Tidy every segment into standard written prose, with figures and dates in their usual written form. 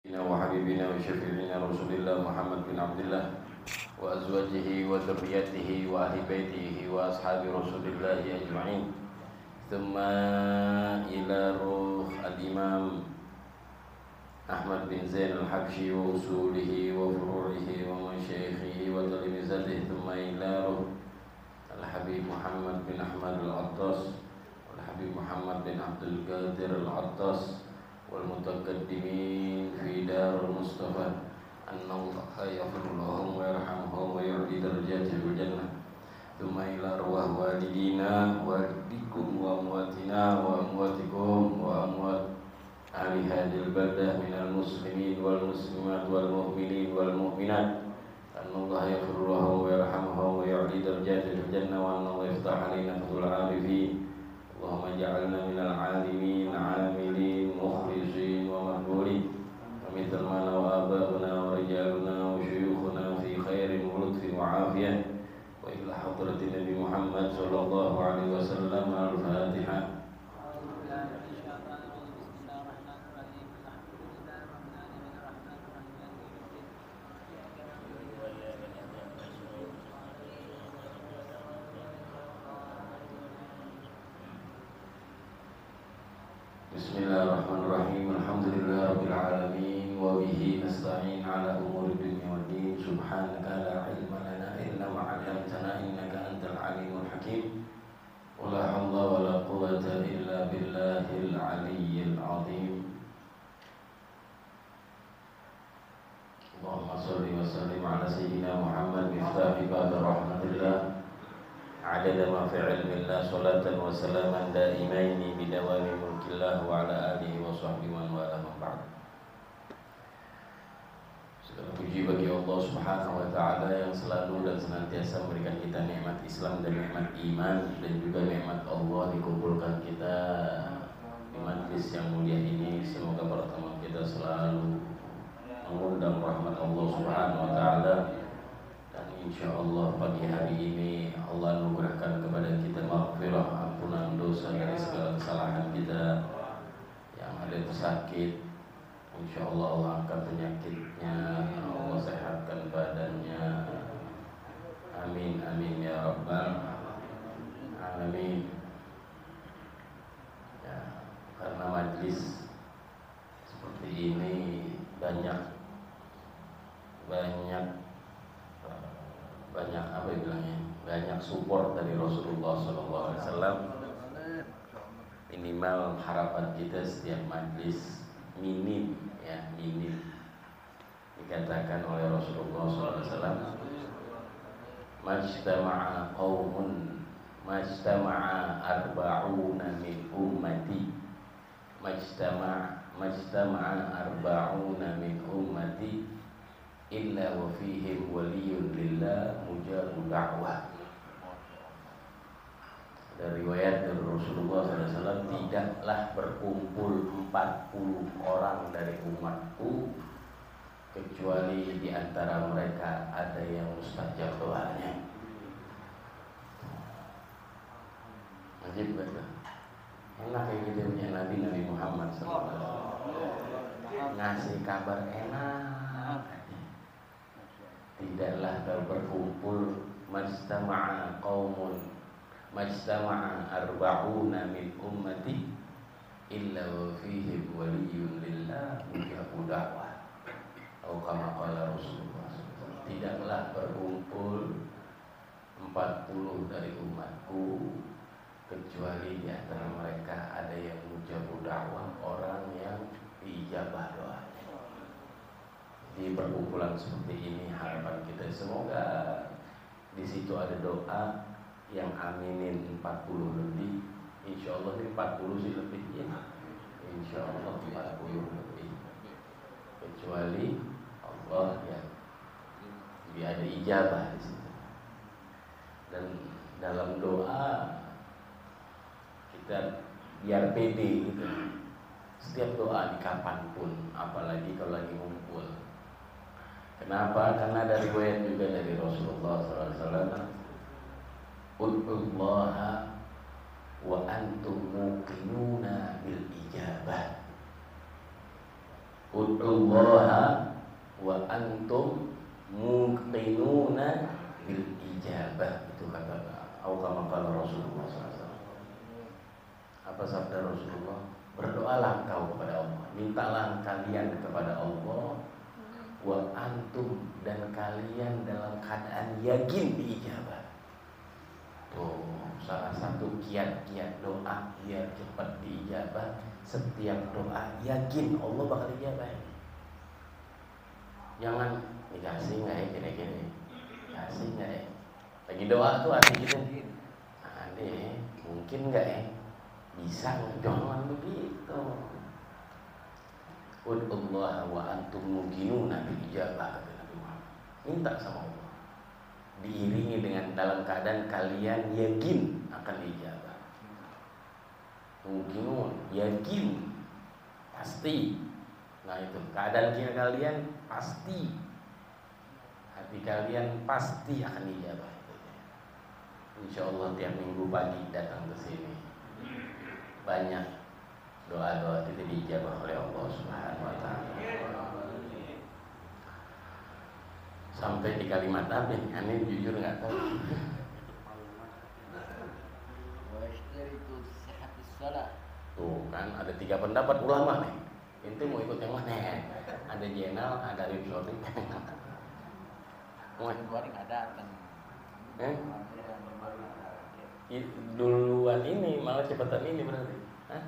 وحبيبنا وشفيعنا رسول الله محمد بن عبد الله وأزواجه وذريته وأهل بيته وأصحاب رسول الله أجمعين ثم إلى روح الإمام أحمد بن زين الحبشي وأصوله وفروعه ومشايخه وتلامذته ثم إلى روح الحبيب محمد بن أحمد العطاس والحبيب محمد بن عبد القادر العطاس والمتقدمين في دار المصطفى أن الله يغفر لهم ويرحمهم ويعلي درجاتهم في الجنة ثم إلى أرواح والدينا والديكم وأمواتنا وأمواتكم وأموات أهل هذه البلدة من المسلمين والمسلمات والمؤمنين والمؤمنات أن الله يغفر لهم ويرحمهم ويعلي درجاتهم في الجنة وأن الله يفتح علينا فتح العارفين اللهم اجعلنا من العالمين عاملين مخلصين ومقبولين ومثل ما نوى آباؤنا ورجالنا وشيوخنا في خير ولطف وعافية وإلى حضرة النبي محمد صلى الله عليه وسلم. الفاتحة. Bismillahirrahmanirrahim. Alhamdulillahirabbil alamin wa bihi nasta'in ala umuri dunya waddin. Subhanaka la ilma lana illa ma 'allamtana innaka antal alimul hakim. Wa la haula wa la quwwata illa billahil aliyyil azim. Allahumma shalli wa sallim ala sayyidina Muhammad miftahi bab rahmatillah. Adada ma fi ilmillah salatan wa salaman daimaini bidawami mulkillah wa ala alihi wa sahbihi wa ala man ba'd. Segala puji bagi Allah Subhanahu wa taala yang selalu dan senantiasa memberikan kita nikmat Islam dan nikmat iman dan juga nikmat Allah dikumpulkan kita di majlis yang mulia ini. Semoga pertemuan kita selalu mengundang rahmat Allah Subhanahu wa taala. Dan insya Allah pagi hari ini Allah anugerahkan kepada kita maghfirah, ampunan dosa dari segala kesalahan kita. Yang ada itu sakit, insya Allah Allah angkat penyakitnya, Allah sehatkan badannya. Amin amin ya rabbal alamin. Ya, karena majlis seperti ini banyak apa bilangnya, banyak support dari Rasulullah SAW. Minimal harapan kita setiap majlis minim dikatakan oleh Rasulullah SAW, majtama'a qaumun majtama'a arba'una min ummati majtama'a arba'una min ummati illa wa fihim waliyun lillah mujabu da'wah. Dari riwayat dari Rasulullah SAW, tidaklah berkumpul 40 orang dari umatku kecuali di antara mereka ada yang mustajab doanya. Ajib betul. Enak kayak gitu punya Nabi Muhammad SAW, ngasih kabar enak. Tidaklah berkumpul majtama'a qaumun majtama'a arba'una min ummati illa wa fihim waliyun lillah mujabu da'wah. Atau kama qala Rasulullah, tidaklah berkumpul 40 dari umatku kecuali di antara mereka ada yang mujabu da'wah, orang yang diijabah doa. Di perkumpulan seperti ini harapan kita semoga di situ ada doa yang aminin 40 lebih. Insya Allah ini 40 sih lebih ya. Insya Allah 40 lebih. Kecuali Allah yang dia ada ijabah di situ. Dan dalam doa kita biar pede gitu. Setiap doa di kapanpun, apalagi kalau lagi ngumpul. Kenapa? Karena ada riwayat juga dari Rasulullah SAW, ud'ullaha wa antum muqinuna bil ijabah. Ud'ullaha wa antum muqinuna bil ijabah. Itu kata Rasulullah SAW. Apa sabda Rasulullah? Berdoalah kau kepada Allah, mintalah kalian kepada Allah, wa antum, dan kalian dalam keadaan yakin diijabah. Tuh, salah satu kiat-kiat doa biar cepat diijabah, setiap doa yakin Allah bakal ijabah. Jangan dikasih nggak ya gini-gini, kasih nggak ya? Lagi doa tuh hati kita, deh, mungkin nggak ya? Bisa nggak? Jangan begitu. Ud'ullaha wa antum muqinuna bil ijabah, kata Nabi Muhammad. Minta sama Allah, diiringi dengan dalam keadaan kalian yakin akan diijabah. Muqinun, yakin, pasti. Nah itu keadaan kalian pasti, hati kalian pasti akan diijabah. Insya Allah tiap minggu pagi datang ke sini, banyak doa-doa itu diijabah oleh Allah Subhanahu wa Ta'ala. Sampai di kalimat apa nih? Aneh jujur nggak tahu. Tuh kan ada 3 pendapat ulama nih. Itu mau ikut yang mana? Ada Jenal, ada Arif Sodik. Mau nggak datang? Duluan ini malah cepetan ini berarti. Hah?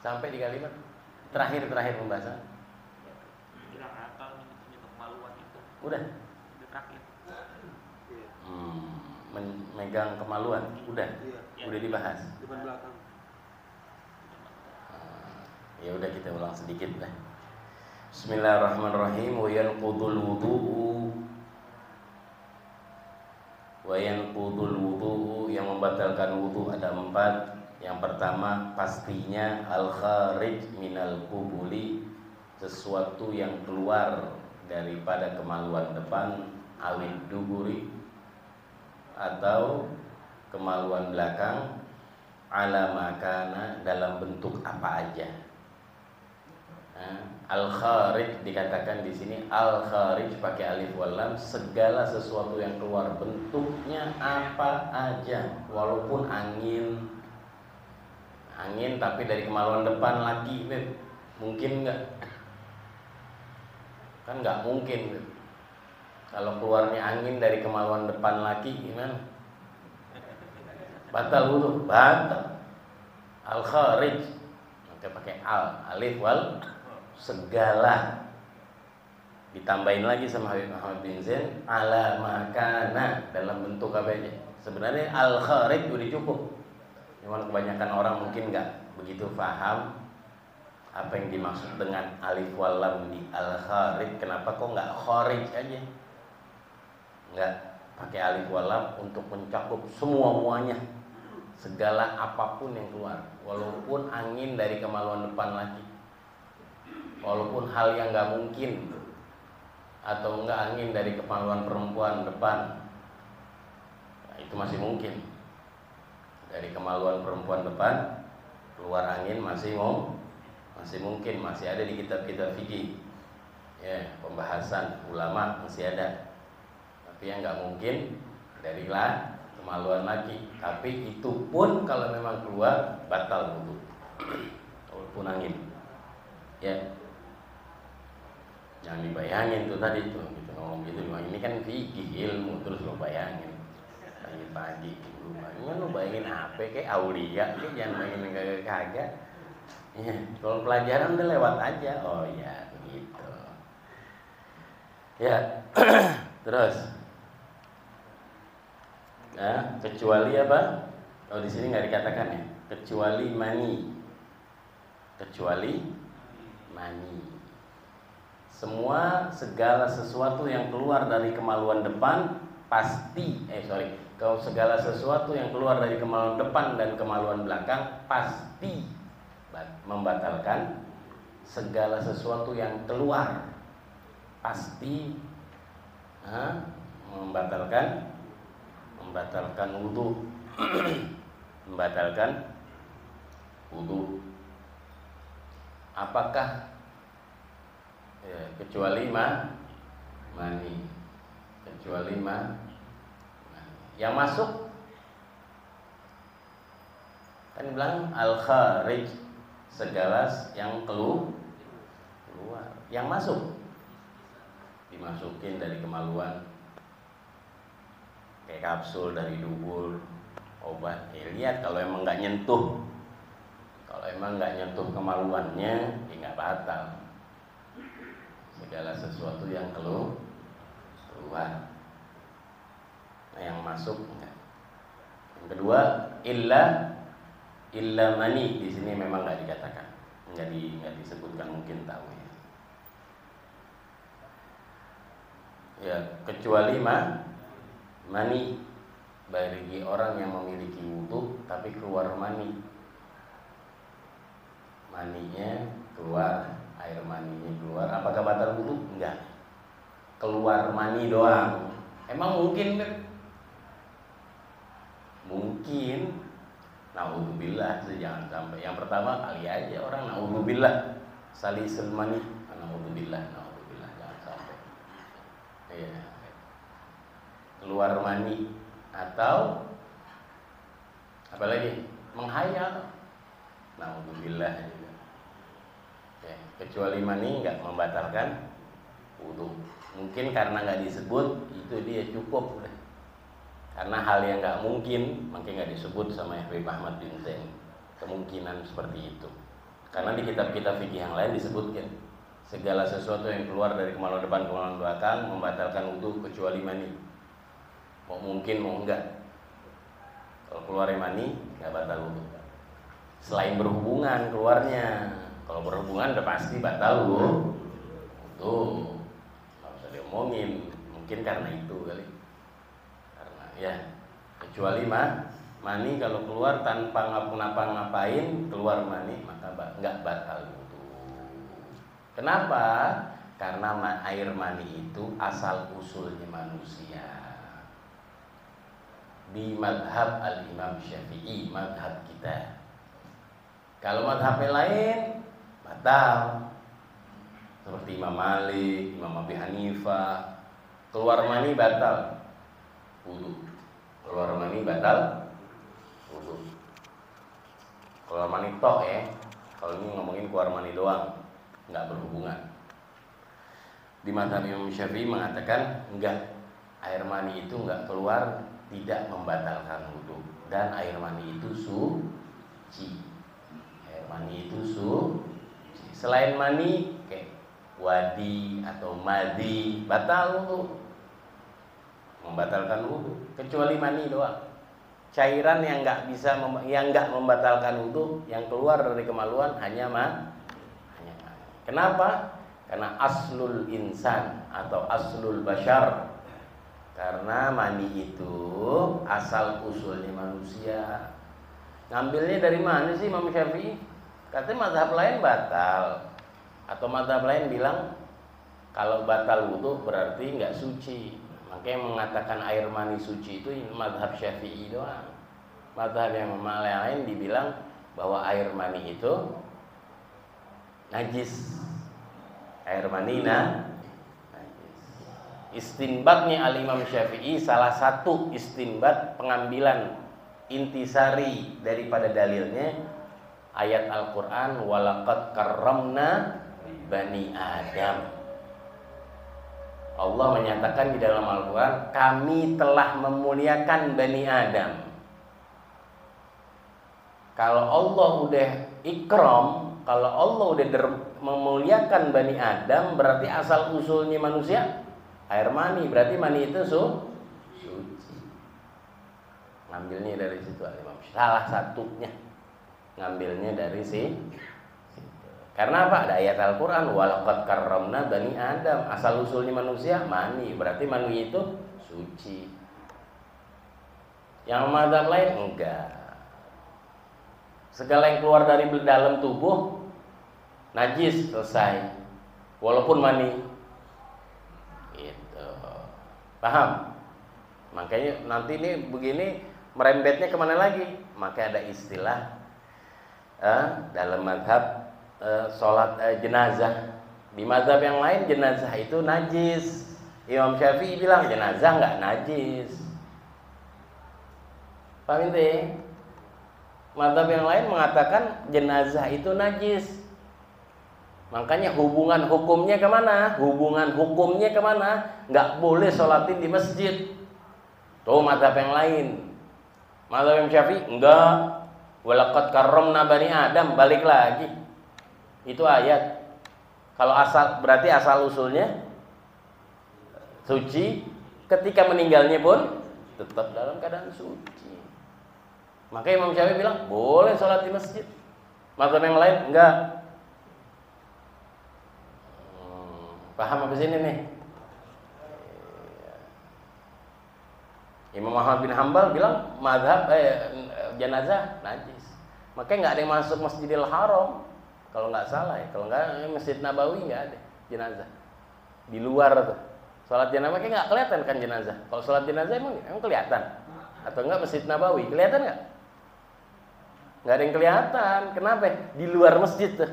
Sampai di kalimat terakhir pembahasan. Udah. Megang kemaluan, udah dibahas. Ya udah kita ulang sedikit lah. Bismillahirrahmanirrahim. Wa yanqudul wudu'u, yang membatalkan wudu ada 4. Yang pertama pastinya al-kharij minal qubuli, sesuatu yang keluar daripada kemaluan depan, awid duburi, atau kemaluan belakang, ala makana, dalam bentuk apa aja. Al-kharij dikatakan di sini, al-kharij pakai alif wal lam, segala sesuatu yang keluar, bentuknya apa aja, walaupun angin tapi dari kemaluan depan lagi, mungkin nggak? Kan nggak mungkin. Kalau keluarnya angin dari kemaluan depan laki gimana? Batal wudu, batal. Al-kharij, maka pakai alif wal, segala. Ditambahin lagi sama Habib Muhammad bin Zain, ala makana, dalam bentuk apa aja. Sebenarnya al-kharij udah cukup. Cuman kebanyakan orang mungkin nggak begitu paham apa yang dimaksud dengan alif wal lam di al-kharij. Kenapa kok nggak kharij aja? Nggak pakai alif wal lam untuk mencakup muanya, segala apapun yang keluar, walaupun angin dari kemaluan depan lagi, walaupun hal yang nggak mungkin, atau enggak angin dari kemaluan perempuan depan, nah, itu masih mungkin. Dari kemaluan perempuan depan keluar angin masih mungkin, masih ada di kitab-kitab fikih. Ya, pembahasan ulama masih ada. Tapi yang nggak mungkin dari kemaluan laki. Tapi itu pun kalau memang keluar batal wudu, walaupun angin. Ya, jangan dibayangin tuh tadi tuh gitu, ngomong gitu. Ini kan fikih ilmu, terus lo bayangin pagi-pagi lu bayangin apa kayak aulia, kayak jangan bayangin kagak. Ya, kalau pelajaran udah lewat aja. Oh ya begitu. Ya, terus. Nah, kecuali apa? Oh di sini nggak dikatakan ya. Kecuali mani. Segala sesuatu yang keluar dari kemaluan depan pasti. Kalau segala sesuatu yang keluar dari kemaluan depan dan kemaluan belakang pasti membatalkan. Segala sesuatu yang keluar pasti membatalkan wudu. Membatalkan wudu. Apakah ya, kecuali mani, kecuali mani. Yang masuk kan bilang al-kharij, segala yang keluar. Yang masuk dimasukin dari kemaluan, kayak kapsul dari dubur, obat. Lihat kalau emang nggak nyentuh, kalau emang nggak nyentuh kemaluannya, ya nggak batal. Segala sesuatu yang keluar. Nah, yang masuk enggak. Yang kedua, illa mani, di sini memang nggak dikatakan, nggak disebutkan, mungkin tahu ya. Ya, kecuali mani, bagi orang yang memiliki wudu tapi keluar mani, maninya keluar, air maninya keluar, apakah batal wudu? Enggak. Keluar mani doang. Emang mungkin kan? Mungkin. Naudzubillah, jangan sampai. Yang pertama kali aja orang naudzubillah salisul mani, naudzubillah, jangan sampai. Iya. Keluar mani atau apalagi menghayal, naudzubillah juga. Ya, kecuali mani nggak membatalkan wudu. Mungkin karena nggak disebut, itu dia cukup. Karena hal yang nggak mungkin, makanya nggak disebut sama Habib Ahmad bin Zain. Kemungkinan seperti itu. Karena di kitab-kitab fikih yang lain disebutkan segala sesuatu yang keluar dari kemaluan depan kemaluan belakang membatalkan wudu kecuali mani. Mau mungkin mau enggak. Kalau keluar mani nggak batal wudu. Selain berhubungan keluarnya, kalau berhubungan udah pasti batal wudu. Nggak usah diomongin. Mungkin karena itu kali. Karena ya kecuali mani kalau keluar tanpa ngapa-ngapain, keluar mani maka nggak batal wudu. Kenapa? Karena air mani itu asal usulnya manusia. Di madhab al-Imam Syafi'i, madhab kita. Kalau madhab yang lain batal, seperti Imam Malik, Imam Abi Hanifah, keluar mani batal wudu. Keluar mani batal wudu. Keluar mani toh ya. Kalau ini ngomongin keluar mani doang, nggak berhubungan. Di madhab Imam Syafi'i mengatakan enggak, air mani itu enggak keluar tidak membatalkan wudu, dan air mani itu suci. Air mani itu suci. Selain mani kayak wadi atau madi batal wudu, membatalkan wudu, kecuali mani doang. Cairan yang enggak bisa yang enggak membatalkan wudu, yang keluar dari kemaluan hanya mani. Kenapa? Karena aslul insan atau aslul bashar. Karena mani itu asal usulnya manusia. Ngambilnya dari mana sih Imam Syafi'i? Katanya mazhab lain batal. Atau mazhab lain bilang kalau batal wudu berarti nggak suci. Makanya mengatakan air mani suci itu mazhab Syafi'i doang. Mazhab yang lain dibilang bahwa air mani itu najis. Air mani najis. Istinbatnya al-Imam Syafi'i, salah satu istinbat pengambilan intisari daripada dalilnya ayat Al-Quran, walaqad karramna bani Adam. Allah menyatakan di dalam Al-Quran, kami telah memuliakan bani Adam. Kalau Allah udah ikram, kalau Allah udah memuliakan bani Adam, berarti asal usulnya manusia air mani, berarti mani itu suci. Ngambilnya dari situ al-Imam. Salah satunya ngambilnya dari situ. Karena apa? Ada ayat Al-Quran, walaqad karramna bani Adam. Asal usulnya manusia mani, berarti mani itu suci. Yang mazhab lain enggak. Segala yang keluar dari dalam tubuh najis, selesai. Walaupun mani. Paham? Makanya nanti ini begini merembetnya kemana lagi? Maka ada istilah dalam madhab sholat jenazah. Di mazhab yang lain jenazah itu najis. Imam Syafi'i bilang jenazah nggak najis. Paham ini? Mazhab yang lain mengatakan jenazah itu najis. Makanya hubungan hukumnya kemana? Hubungan hukumnya kemana? Nggak boleh sholatin di masjid. Tuh mazhab yang lain. Mazhab Imam Syafi'i enggak. Walaqad karramna bani Adam, balik lagi. Itu ayat. Kalau asal berarti asal usulnya suci, ketika meninggalnya pun tetap dalam keadaan suci. Maka Imam Syafi'i bilang boleh sholat di masjid. Mazhab yang lain enggak. Paham apa sini nih? Imam Ahmad bin Hanbal bilang mazhab jenazah najis. Makanya nggak ada yang masuk Masjidil Haram kalau nggak salah ya. Kalau nggak Masjid Nabawi nggak ada jenazah. Di luar tuh. Sholat jenazah makanya nggak kelihatan kan jenazah. Kalau sholat jenazah emang kelihatan. Atau enggak Masjid Nabawi kelihatan nggak? Nggak ada yang kelihatan. Kenapa? Di luar masjid tuh.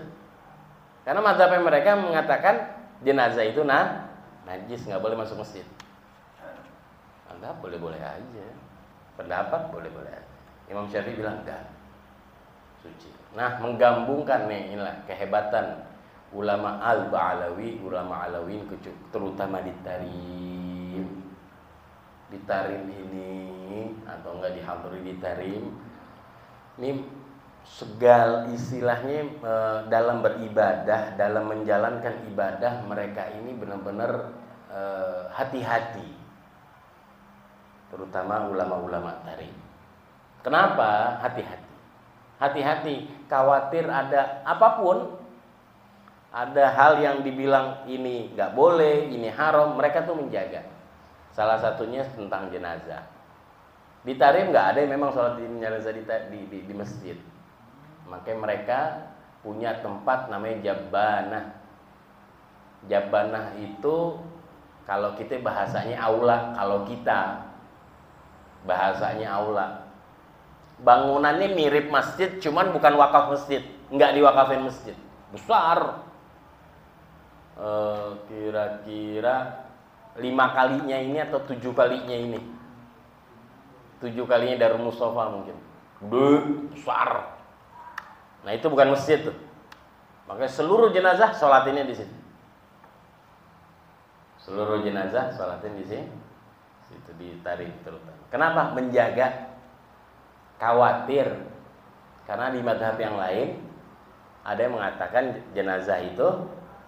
Karena mazhab mereka mengatakan jenazah itu najis, nggak boleh masuk masjid. Anda boleh-boleh aja. Pendapat boleh-boleh aja. Imam Syafi'i bilang enggak. Suci. Nah, menggabungkan nih inilah kehebatan ulama Al-Ba'alawi, ulama Alawin terutama di Tarim. Di Tarim ini atau enggak di Hadri di Tarim. Ini segala istilahnya dalam beribadah, dalam menjalankan ibadah mereka ini benar-benar hati-hati. Terutama ulama-ulama Tarim. Kenapa hati-hati? Hati-hati, khawatir ada apapun, ada hal yang dibilang ini nggak boleh, ini haram, mereka tuh menjaga. Salah satunya tentang jenazah. Di Tarim nggak ada yang memang sholat jenazah di masjid. Makanya mereka punya tempat namanya Jabbanah. Jabbanah itu kalau kita bahasanya aula, kalau kita bahasanya aula. Bangunannya mirip masjid, cuman bukan wakaf masjid, nggak diwakafin masjid. Besar, kira-kira 5 kalinya ini atau 7 kalinya ini. 7 kalinya Darul Mustafa mungkin. Besar. Nah itu bukan masjid tuh. Makanya seluruh jenazah sholatinnya di sini. Seluruh jenazah sholatin di sini. Situ ditarik terutama. Kenapa? Menjaga. Khawatir. Karena di mazhab yang lain ada yang mengatakan jenazah itu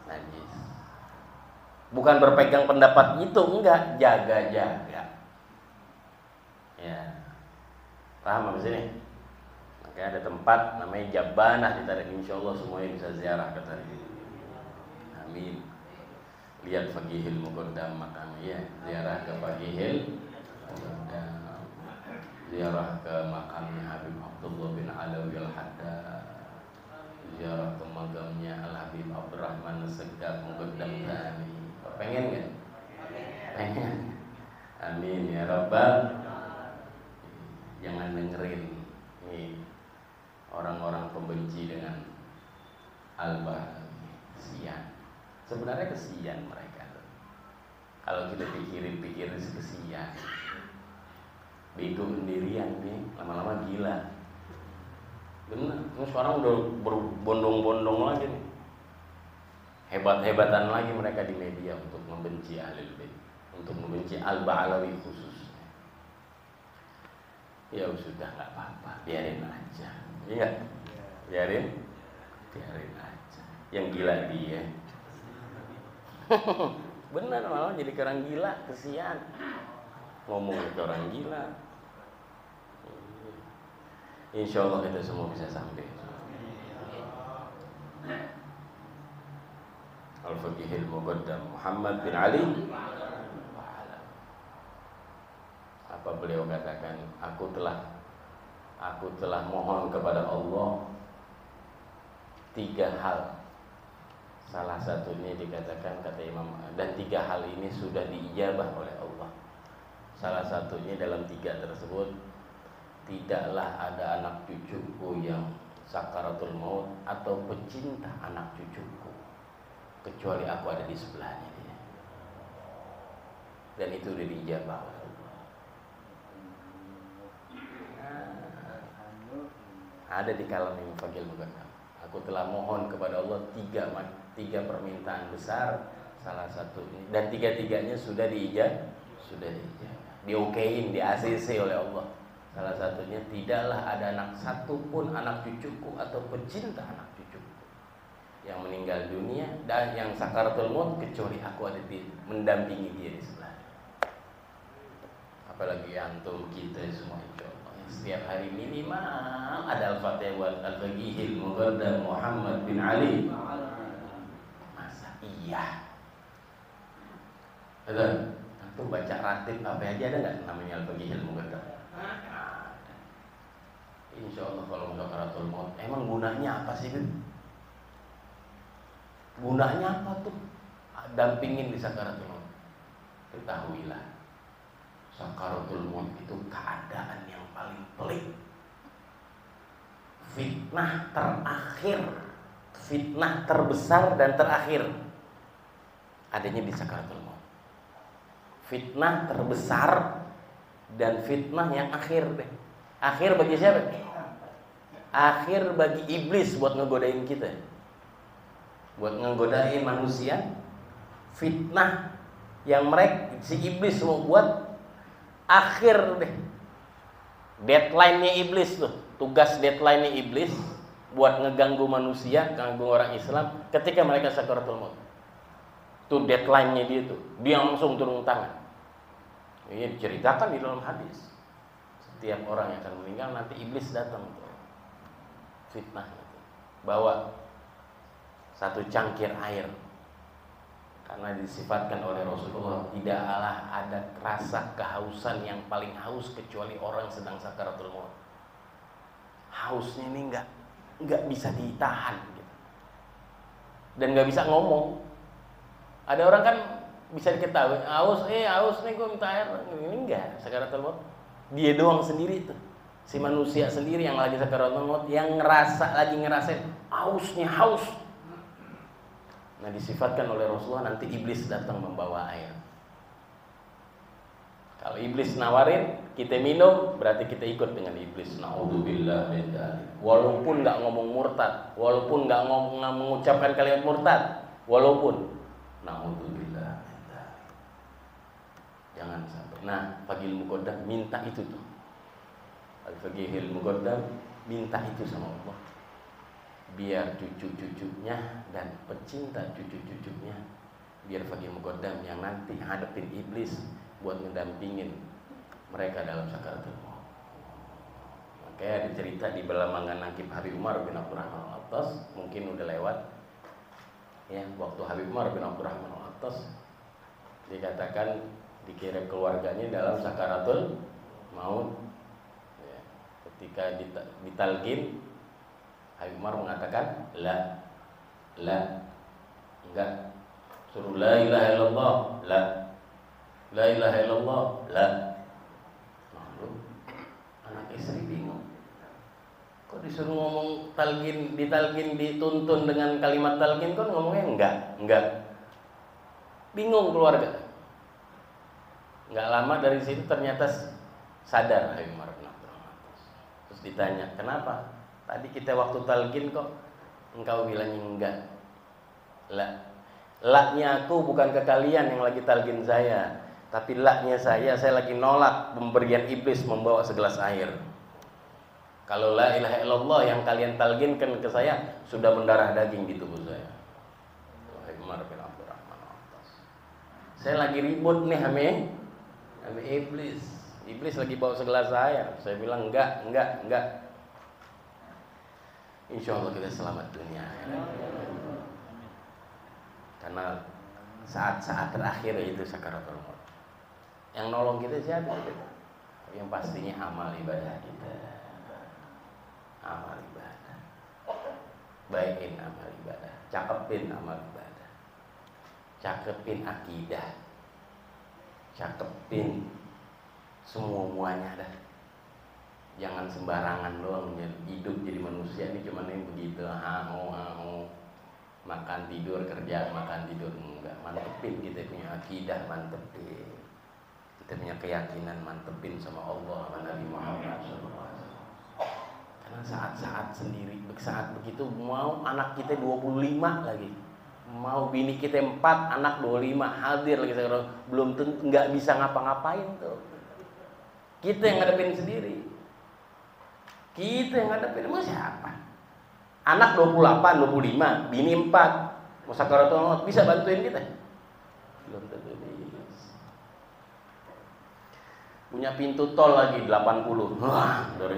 najis. Bukan berpegang pendapat itu, enggak, jaga-jaga. Ya. Paham apa sini? Makanya ada tempat namanya Jabbanah di Tarim. Insyaallah semuanya bisa ziarah ke Tarim. Amin. Lihat Faqihil Muqaddam makamnya, ziarah ke Faqihil Muqaddam. Ziarah ke makamnya Habib Abdullah bin Alawi Al-Haddad. Ziarah ke makamnya Al-Habib Abdurrahman Segaf Muqaddam Tani. Pengen gak? Pengen. Amin ya Rabbal. Jangan dengerin nih orang-orang pembenci dengan Al-Ba'alawi. Kesian. Sebenarnya kesian mereka. Kalau kita pikirin kesian. Bego sendirian nih, lama-lama gila. Bener, ini sekarang udah berbondong-bondong lagi nih. Hebat-hebatan lagi mereka di media untuk membenci Ahlul Bait, untuk membenci Al-Ba'alawi khususnya. Ya sudah nggak apa-apa, biarin aja. Iya, biarin aja. Yang gila dia. Bener malah jadi orang gila, kesian. Ngomong ke orang gila. Insya Allah kita semua bisa sampai. Al-Faqihil Muqaddam Muhammad bin Ali. Apa beliau katakan? Aku telah mohon kepada Allah 3 hal. Salah satunya dikatakan kata Imam, dan 3 hal ini sudah diijabah oleh Allah. Salah satunya dalam 3 tersebut, tidaklah ada anak cucuku yang sakaratul maut atau pecinta anak cucuku, kecuali aku ada di sebelahnya dia. Dan itu udah dijabah oleh Allah. Ada di kalam yang fagil mugadam. Aku telah mohon kepada Allah tiga permintaan besar, salah satu ini, dan tiga-tiganya sudah diijabah, diokein, di ACC oleh Allah. Salah satunya, tidaklah ada anak satupun anak cucuku atau pecinta anak cucuku yang meninggal dunia dan yang sakaratul maut kecuali aku ada mendampingi dia di sebelah. Apalagi antum kita semua insyaallah setiap hari minimal ada Al-Fatihah buat Al-Faqihil Muqaddam Muhammad bin Ali. Masa iya? Ada antum baca ratib apa aja ada nggak namanya Al-Faqihil Muqaddam? Insyaallah kalau sakaratul maut emang gunanya apa sih, Bib? Gunanya apa tuh? Dampingin di sakaratul maut. Ketahuilah, sakaratul maut itu keadaan yang paling pelik, fitnah terakhir, fitnah terbesar dan terakhir adanya di sakaratul maut. Fitnah terbesar dan fitnah yang akhir deh. Akhir bagi siapa? Akhir bagi iblis buat ngegodain kita, buat ngegodain manusia. Fitnah yang mereka si iblis mau buat akhir deh. Deadline-nya iblis tuh, tugas deadline-nya iblis buat ngeganggu manusia, ganggu orang Islam ketika mereka sakaratul maut. Tuh deadline-nya dia tuh, dia langsung turun tangan. Ini diceritakan di dalam hadis. Setiap orang yang akan meninggal nanti iblis datang tuh. Fitnah itu. Bawa satu cangkir air. Karena disifatkan oleh Rasulullah, tidaklah ada rasa kehausan yang paling haus kecuali orang sedang sakaratul maut. Hausnya ini nggak bisa ditahan gitu. Dan nggak bisa ngomong. Ada orang kan bisa diketahui, haus nih gue minta air. Ini enggak, sakaratul maut. Dia doang sendiri tuh. Si manusia sendiri yang lagi sakaratul maut yang lagi ngerasain haus. Nah, disifatkan oleh Rasulullah nanti iblis datang membawa air. Kalau iblis nawarin, kita minum, berarti kita ikut dengan iblis. Na'udzubillah min dzalik. Walaupun nggak ngomong murtad, walaupun nggak mengucapkan kalimat murtad, walaupun na'udzubillah min dzalik. Jangan sampai. Nah, Faqihil Muqaddam minta itu tuh. Al-Faqihil Muqaddam minta itu sama Allah. Biar cucu-cucunya dan pecinta cucu-cucunya, biar Faqihil Muqaddam yang nanti hadapin iblis buat ngedampingin mereka dalam sakaratul maut. Makanya ada cerita di Belamangan Nakib Habib Umar bin Abdurrahman Al-Attas, mungkin udah lewat ya, waktu Habib Umar bin Abdurrahman Al-Attas dikatakan dikirim keluarganya dalam sakaratul maut ya, ketika ditalgin Habib Umar mengatakan la enggak, suruh la ilaha illallah, la ilaha illallah, la. Maklum, anak istri bingung. Kok disuruh ngomong ditalgin dituntun dengan kalimat talgin, kok ngomongnya enggak. Bingung keluarga. Enggak lama dari situ ternyata sadar Habib Umar bin Abdurrahman. Terus ditanya, kenapa? Tadi kita waktu talgin kok engkau bilangnya enggak. Laknya aku bukan ke kalian yang lagi talgin saya, tapi laknya saya lagi nolak pemberian iblis membawa segelas air. Kalau la ilaha illallah yang kalian talginkan ke saya sudah mendarah daging di tubuh saya. Umar bin Abdurrahman. Saya lagi ribut nih sama iblis. Iblis lagi bawa segelas air. Saya bilang enggak. Insya Allah kita selamat dunia akhirat. Karena saat-saat terakhir itu sakaratul maut. Yang nolong kita siapa? Yang pastinya amal ibadah kita. Amal ibadah. Baikin amal ibadah. Cakepin amal ibadah. Cakepin akidah. Cakepin semuanya dah. Jangan sembarangan doang hidup jadi manusia ini cuma yang begitu, makan tidur kerja, makan tidur, enggak. Mantepin kita punya akidah, mantepin kita punya keyakinan, mantepin sama Allah, sama Nabi Muhammad SAW. Karena saat-saat sendiri, saat begitu mau anak kita 25 lagi, mau bini kita 4, anak 25 hadir lagi sekarang, belum tentu nggak bisa ngapa-ngapain tuh. Kita yang ngadepin sendiri. Kita yang ngadepin mau siapa? Anak 28, 25, bini 4, mau sakaratul maut, bisa bantuin kita? Belum tentu bisa. Punya pintu tol lagi 80. Wah, dari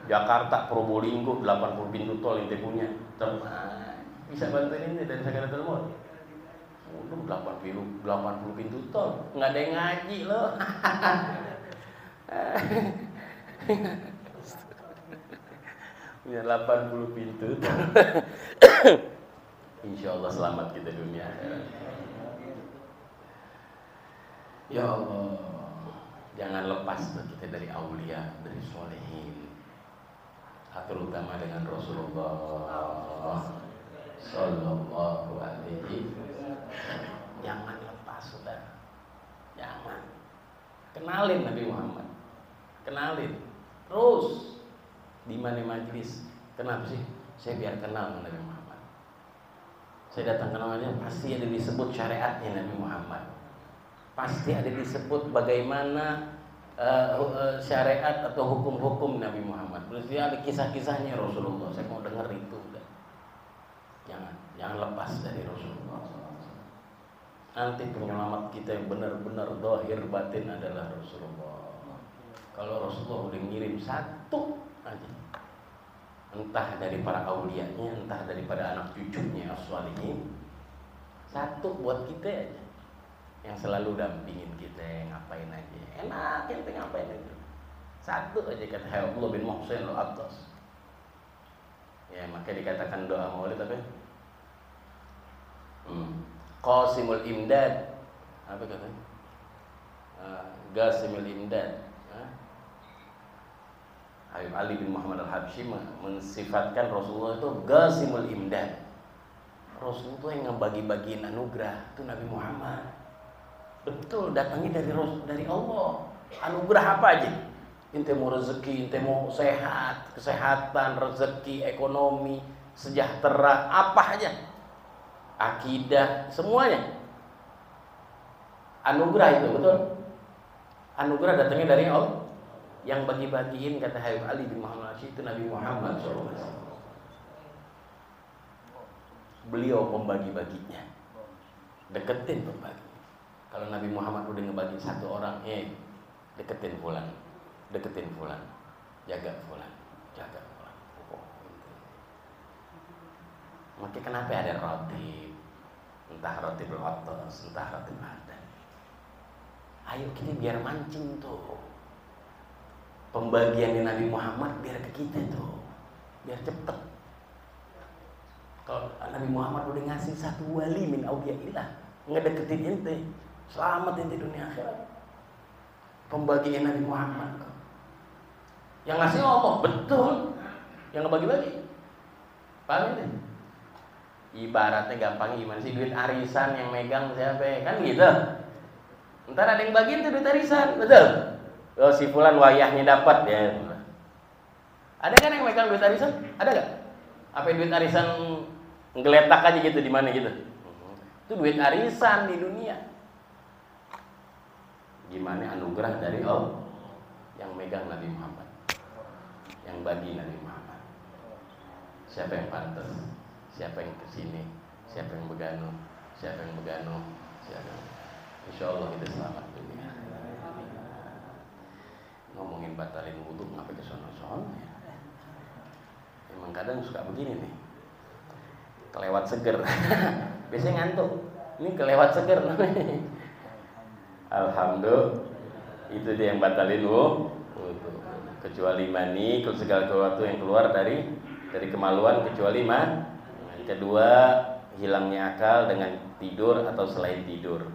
Jakarta Probolinggo 80 pintu tol ente punya. Bisa bantuin ini dari sakaratul maut? Udah 80 pintu tol, nggak ada yang ngaji loh. Punya 80 pintu. Insya Allah selamat kita dunia akhirat. Ya Allah, jangan lepas kita dari aulia, dari solehin, terutama dengan Rasulullah Sallallahu Alaihi Wasallam. Jangan lepas, sudah. Jangan. Kenalin Nabi Muhammad. Kenalin. Terus di mana majelis? Kenapa sih? Saya biar kenal Nabi Muhammad. Saya datang kenalnya pasti ada disebut syariatnya Nabi Muhammad. Pasti ada disebut bagaimana syariat atau hukum-hukum Nabi Muhammad. Berarti ada kisah-kisahnya Rasulullah. Saya mau dengar itu. Jangan lepas dari Rasulullah. Nanti penyelamat kita yang benar-benar zahir batin adalah Rasulullah. Kalau Rasulullah udah ngirim satu aja, entah dari para aulianya, entah daripada anak cucunya as-shalihin, satu buat kita aja, yang selalu dampingin kita, ngapain aja, enak ente ngapain aja, satu aja kata Habibullah bin Muhsin al-Attas. Ya makanya dikatakan doa maulid apa? Qasimul Imdad, apa katanya? Qasimul Imdad. Habib Ali bin Muhammad al-Habsyi mensifatkan Rasulullah itu Qasimul Imdad. Rasulullah yang ngebagi-bagiin anugerah itu Nabi Muhammad. Betul, datangnya dari Allah. Anugerah apa aja? Ente mau rezeki, ente mau sehat, kesehatan, rezeki, ekonomi, sejahtera, apa aja, akidah, semuanya. Anugerah itu betul. Anugerah datangnya dari Allah. Yang bagi-bagiin kata Habib Ali bin Muhammad itu Nabi Muhammad SAW. Beliau pembagi-baginya. Deketin pembagi. Kalau Nabi Muhammad udah ngebagi satu orang, deketin fulan, jaga fulan. Oh, gitu. Makanya kenapa ada ratib, entah ratib al-atas, entah ratib al-adan. Ayo kita biar mancing tuh pembagian Nabi Muhammad biar ke kita tuh, biar cepet. Kalau Nabi Muhammad udah ngasih satu wali min auliyaillah, ngedeketin ente, selamat ente dunia akhirat. Pembagian Nabi Muhammad. Yang ngasih Allah, betul. Yang ngebagi-bagi. Paham ini? Ibaratnya gampang gimana sih, duit arisan yang megang siapa? Kan gitu. Ntar ada yang bagiin tuh duit arisan, betul? Oh si fulan wayahnya dapat ya. Ada kan yang megang duit arisan? Ada gak? Apa duit arisan ngeletak aja gitu di mana gitu? Itu duit arisan di dunia. Gimana anugerah dari Allah yang megang Nabi Muhammad, yang bagi Nabi Muhammad. Siapa yang pantas? Siapa yang kesini? Siapa yang beganu? Siapa yang beganu? Siapa? Insya Allah kita selamat dunia. Ngomongin batalin wudhu ngapain ke sono-sono ya. Emang kadang suka begini nih, kelewat seger. Biasanya ngantuk, ini kelewat seger. Alhamdulillah, itu dia yang batalin wudhu. Kecuali mani, segala sesuatu yang keluar dari kemaluan kecuali mani. Kedua, hilangnya akal dengan tidur atau selain tidur.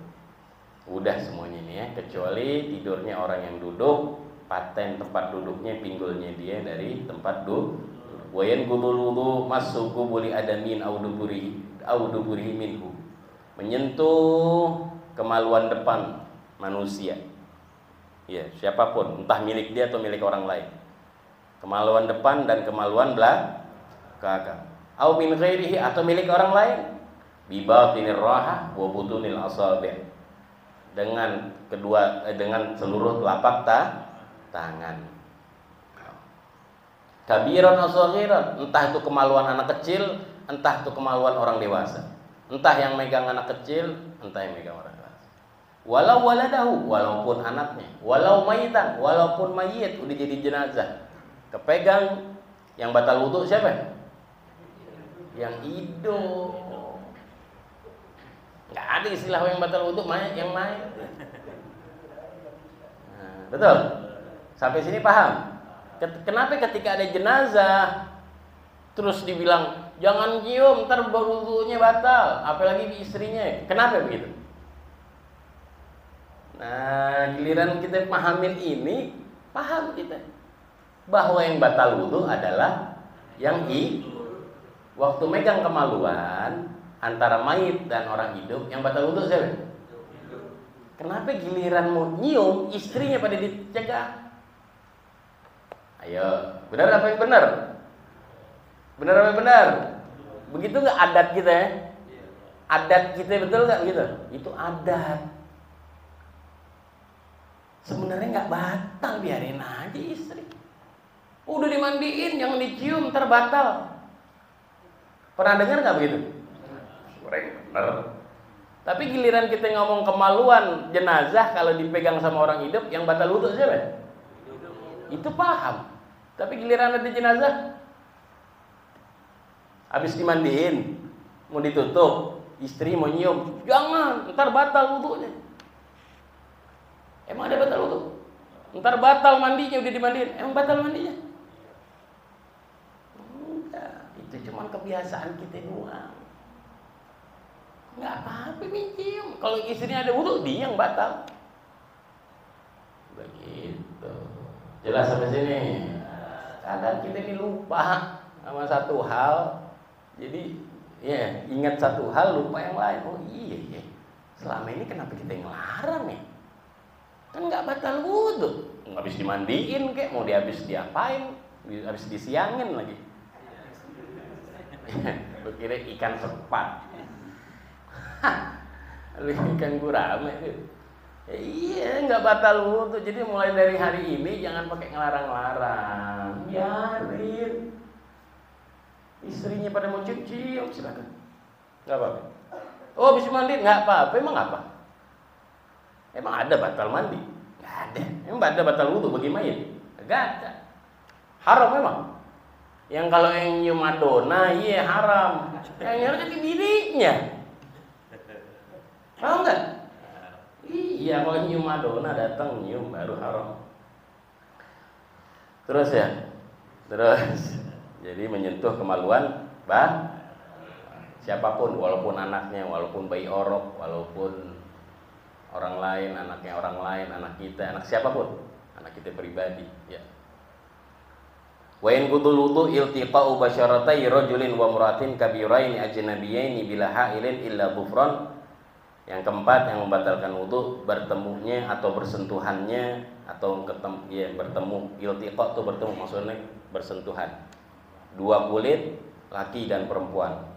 Udah semuanya ini ya, kecuali tidurnya orang yang duduk paten tempat duduknya, pinggulnya dia dari tempat duduk. Wayan gudul wudu masuku buli adamin auduburi minhu, menyentuh kemaluan depan manusia. Ya, siapapun, entah milik dia atau milik orang lain. Kemaluan depan dan kemaluan belakang. Au min ghairihi, atau milik orang lain. Bi batinir rahah wa butunil asabi', dengan seluruh telapak tangan. Kabiran atau saghiran, entah itu kemaluan anak kecil, entah itu kemaluan orang dewasa. Entah yang megang anak kecil, entah yang megang orang dewasa. Walau waladahu, walaupun anaknya, walau mayitan, walaupun mayit udah jadi jenazah. Kepegang, yang batal wudu siapa? Yang hidup. Nggak ada istilah yang batal wudu yang mayit. Nah, betul? Sampai sini paham? Kenapa ketika ada jenazah terus dibilang jangan cium, ntar wudunya batal, apalagi di istrinya? Kenapa begitu? Nah, giliran kita pahamin ini, paham kita bahwa yang batal wudu adalah yang waktu megang kemaluan antara mayit dan orang hidup, yang batal wudu siapa? Kenapa giliran mau nyium istrinya pada dicegah? Ayo, benar apa yang benar? Benar apa yang benar? Begitu nggak adat kita ya? Adat kita betul nggak gitu? Itu adat. Sebenarnya nggak batal, biarin aja istri. Udah dimandiin, jangan dicium, ntar batal. Pernah dengar nggak begitu? Benar. Tapi giliran kita ngomong kemaluan jenazah, kalau dipegang sama orang hidup, yang batal wudu siapa? Itu paham. Tapi giliran ada jenazah, habis dimandiin, mau ditutup, istri mau nyium, jangan, ntar batal wudunya. Emang ada batal wudu? Ntar batal mandinya, udah dimandiin, emang batal mandinya? Enggak, itu cuma kebiasaan kita doang. Enggak apa-apa mencium. Kalau istrinya ada wudu, dia yang batal. Begitu. Jelas sampai sini. Kadang kita ini lupa sama satu hal. Jadi ya ingat satu hal, lupa yang lain. Oh iya. Selama ini kenapa kita yang ngelarang ya? Kan nggak batal wudu. Habis dimandiin kek, mau habis diapain? Habis disiangin lagi. Gue kira ikan sepat. Ikan gurame itu. Iya, nggak batal wudu. Jadi mulai dari hari ini jangan pakai ngelarang-larang. Biarin. Istrinya pada mau cium, silakan. Nggak apa-apa. Oh, habis mandi nggak apa-apa. Emang apa? Emang ada batal mandi? Nggak ada. Emang ada batal wudu bagi mayit? Nggak ada. Haram memang. Yang kalau yang nyium Madonna, iya haram. Yang nyium kan dirinya. Tahu nggak? Iya, kalau nyium Madonna datang nyium baru haram. Terus ya, jadi menyentuh kemaluan siapapun, walaupun anaknya, walaupun bayi orok, walaupun orang lain, anaknya orang lain, anak kita, anak siapapun, anak kita pribadi. Ya. Wa in qudul wudu iltiqa'u basyaratai rajulin wa muratin kabiraini ajnabiyaini bila ha'ilin illa dhufran. Yang keempat yang membatalkan wudu, bertemunya atau bersentuhannya atau bertemu, iltiqa itu bertemu, maksudnya bersentuhan. Dua kulit, laki dan perempuan.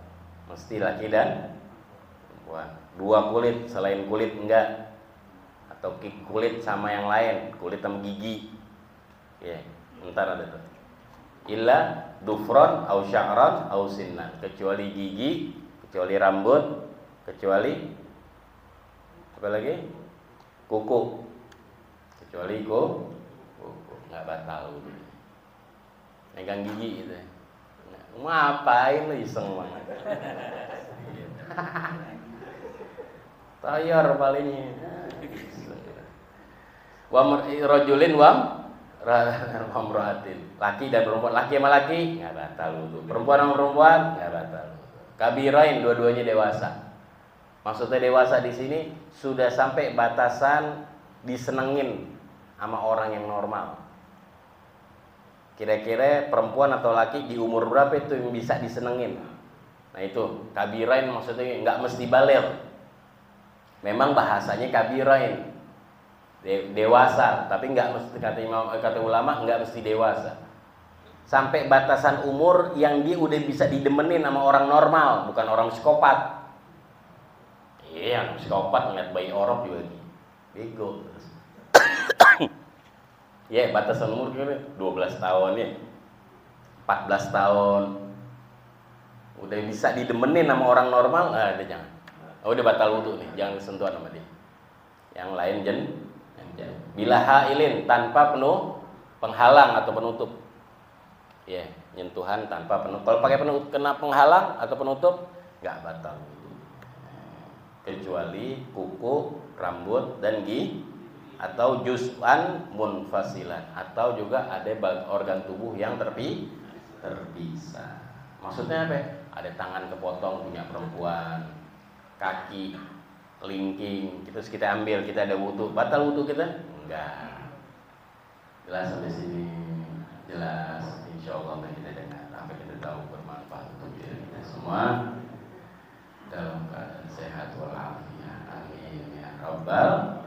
Mesti laki dan perempuan. Dua kulit, selain kulit enggak. Atau kulit sama yang lain, kulit sama gigi. Ya, ntar ada tuh. Illa dufron au sya'ran au sinnan, kecuali gigi, kecuali rambut, kecuali apa lagi? Kuku. Kecuali kuku nggak batal wudu. Megang gigi gitu. Ngapain lu iseng banget? Tayar palingnya. Wa rajulin wa ramraatin. Laki dan perempuan, laki sama laki nggak batal wudu. Perempuan sama perempuan nggak batal. Kabirain, dua-duanya dewasa. Maksudnya dewasa di sini sudah sampai batasan disenengin, sama orang yang normal. Kira-kira perempuan atau laki di umur berapa itu yang bisa disenengin? Nah itu, kabirain maksudnya nggak mesti baligh. Memang bahasanya kabirain, dewasa, tapi nggak mesti, kata ulama nggak mesti dewasa. Sampai batasan umur yang dia udah bisa didemenin sama orang normal, bukan orang psikopat. Iya, yang psikopat ngeliat bayi orok juga bego. Ya, batasan umur kira 12 tahun ya. 14 tahun. Udah bisa didemenin sama orang normal, udah jangan. Udah batal wudu nih, jangan sentuhan sama dia. Yang lain bila hailin tanpa penuh penghalang atau penutup. Ya, nyentuhan tanpa penutup. Kalau pakai penutup kena penghalang atau penutup, enggak batal wudu. Kecuali kuku, rambut dan gigi atau juz'an munfasilan, atau juga ada organ tubuh yang terpisah. Maksudnya apa? Ada tangan kepotong punya perempuan, kaki kelingking, terus kita ambil, kita ada wudu, batal wudu kita? Enggak. Jelas sampai sini? Jelas. Insyaallah kita dengar, apa kita tahu bermanfaat untuk diri kita semua dalam keadaan sehat walafiat. Amin ya rabbal